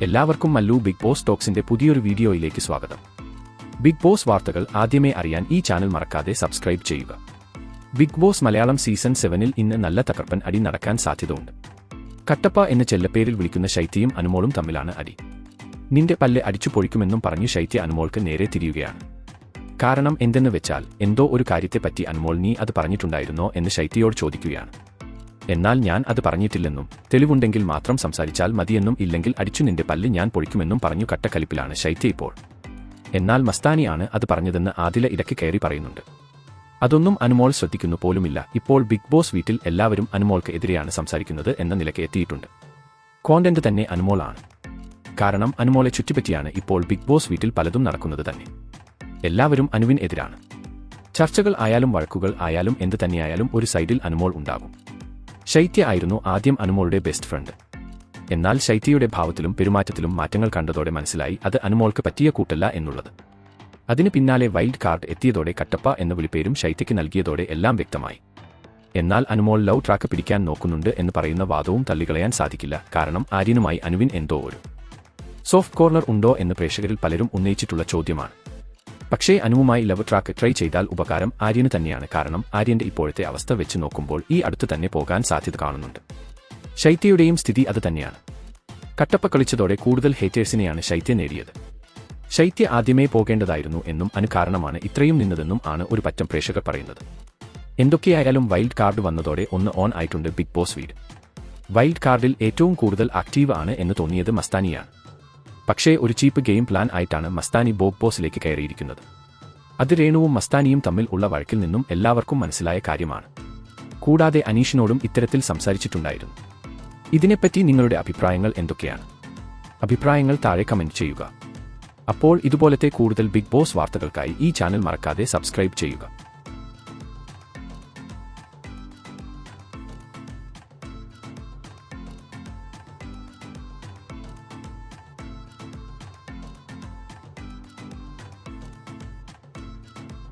എല്ലാവർക്കും Mallu big boss ടോക്സിന്റെ പുതിയൊരു വീഡിയോയിലേക്ക് സ്വാഗതം. ബിഗ് ബോസ് വാർത്തകൾ ആദ്യമേ അറിയാൻ ഈ ചാനൽ മറക്കാതെ സബ്സ്ക്രൈബ് ചെയ്യുക. ബിഗ് ബോസ് മലയാളം സീസൺ 7-ൽ ഇന്ന് നല്ല തകർപ്പൻ അടി നടക്കാൻ സാധ്യതയുണ്ട്. കട്ടപ്പ എന്ന ചെല്ലപ്പേരിൽ വിളിക്കുന്ന ശൈത്യയും അനുമോളും തമ്മിലാണ് അടി. നിന്റെ പല്ല് അടിച്ചു പൊഴിക്കുമെന്നും പറഞ്ഞു ശൈത്യ അനുമോൾക്ക് നേരെ തിരിയുകയാണ്. കാരണം എന്തെന്ന് വെച്ചാൽ എന്തോ ഒരു കാര്യത്തെപ്പറ്റി അനുമോൾ നീ അത് പറഞ്ഞിട്ടുണ്ടായിരുന്നോ എന്ന് ശൈത്യയോട് ചോദിക്കുകയാണ്. എന്നാൽ ഞാൻ അത് പറഞ്ഞിട്ടില്ലെന്നും തെളിവുണ്ടെങ്കിൽ മാത്രം സംസാരിച്ചാൽ മതിയെന്നും ഇല്ലെങ്കിൽ അടിച്ചു നിന്റെ പല്ല് ഞാൻ പൊഴിക്കുമെന്നും പറഞ്ഞു കട്ടക്കലിപ്പിലാണ് ശൈത്യ ഇപ്പോൾ. എന്നാൽ മസ്താനിയാണ് അത് പറഞ്ഞതെന്ന് ആദില ഇടയ്ക്ക് കയറി പറയുന്നുണ്ട്. അതൊന്നും അനുമോൾ ശ്രദ്ധിക്കുന്നു പോലുമില്ല. ഇപ്പോൾ ബിഗ് ബോസ് വീട്ടിൽ എല്ലാവരും അനുമോൾക്ക് എതിരെയാണ് സംസാരിക്കുന്നത് എന്ന നിലയ്ക്ക് എത്തിയിട്ടുണ്ട്. കോണ്ടന്റ് തന്നെ അനുമോളാണ്. കാരണം അനുമോളെ ചുറ്റിപ്പറ്റിയാണ് ഇപ്പോൾ ബിഗ് ബോസ് വീട്ടിൽ പലതും നടക്കുന്നത് തന്നെ. എല്ലാവരും അനുവിനെതിരാണ്. ചർച്ചകൾ ആയാലും വഴക്കുകൾ ആയാലും എന്ത് തന്നെയായാലും ഒരു സൈഡിൽ അനുമോൾ ഉണ്ടാകും. ശൈത്യ ആയിരുന്നു ആദ്യം അനുമോളുടെ ബെസ്റ്റ് ഫ്രണ്ട്. എന്നാൽ ശൈത്യയുടെ ഭാവത്തിലും പെരുമാറ്റത്തിലും മാറ്റങ്ങൾ കണ്ടതോടെ മനസ്സിലായി അത് അനുമോൾക്ക് പറ്റിയ കൂട്ടല്ല എന്നുള്ളത്. അതിന് പിന്നാലെ വൈൽഡ് കാർഡ് എത്തിയതോടെ കട്ടപ്പ എന്ന വിളിപ്പേരും ശൈത്യയ്ക്ക് നൽകിയതോടെ എല്ലാം വ്യക്തമായി. എന്നാൽ അനുമോൾ ലവ് ട്രാക്ക് പിടിക്കാൻ നോക്കുന്നുണ്ട് എന്ന് പറയുന്ന വാദവും തള്ളികളയാൻ സാധിക്കില്ല. കാരണം ആര്യനുമായി അനുവിൻ എന്തോ ഒരു സോഫ്റ്റ് കോർണർ ഉണ്ടോ എന്ന് പ്രേക്ഷകരിൽ പലരും ഉന്നയിച്ചിട്ടുള്ള ചോദ്യമാണ്. പക്ഷേ അനുവുമായി ലവ് ട്രാക്ക് ട്രൈ ചെയ്താൽ ഉപകാരം ആര്യന് തന്നെയാണ്. കാരണം ആര്യന്റെ ഇപ്പോഴത്തെ അവസ്ഥ വെച്ച് നോക്കുമ്പോൾ ഈ അടുത്ത് തന്നെ പോകാൻ സാധ്യത കാണുന്നുണ്ട്. ശൈത്യയുടെയും സ്ഥിതി അത് തന്നെയാണ്. കട്ടപ്പ കളിച്ചതോടെ കൂടുതൽ ഹേറ്റേഴ്സിനെയാണ് ശൈത്യ നേടിയത്. ശൈത്യ ആദ്യമേ പോകേണ്ടതായിരുന്നു എന്നും അനു കാരണമാണ് ഇത്രയും നിന്നതെന്നും ആണ് ഒരു പറ്റം പ്രേക്ഷകർ പറയുന്നത്. എന്തൊക്കെയായാലും വൈൽഡ് കാർഡ് വന്നതോടെ ഒന്ന് ഓൺ ആയിട്ടുണ്ട് ബിഗ് ബോസ് വീട്. വൈൽഡ് കാർഡിൽ ഏറ്റവും കൂടുതൽ ആക്റ്റീവ് ആണ് എന്ന് തോന്നിയത് മസ്താനിയാണ്. പക്ഷേ ഒരു ചീപ്പ് ഗെയിം പ്ലാൻ ആയിട്ടാണ് മസ്താനി ബോഗ് ബോസിലേക്ക് കയറിയിരിക്കുന്നത്. അത് രേണുവും മസ്താനിയും തമ്മിൽ ഉള്ള വഴക്കിൽ നിന്നും എല്ലാവർക്കും മനസ്സിലായ കാര്യമാണ്. കൂടാതെ അനീഷിനോടും ഇത്തരത്തിൽ സംസാരിച്ചിട്ടുണ്ടായിരുന്നു. ഇതിനെപ്പറ്റി നിങ്ങളുടെ അഭിപ്രായങ്ങൾ എന്തൊക്കെയാണ്? അഭിപ്രായങ്ങൾ താഴെ കമന്റ് ചെയ്യുക. അപ്പോൾ ഇതുപോലത്തെ കൂടുതൽ ബിഗ് ബോസ് വാർത്തകൾക്കായി ഈ ചാനൽ മറക്കാതെ സബ്സ്ക്രൈബ് ചെയ്യുക.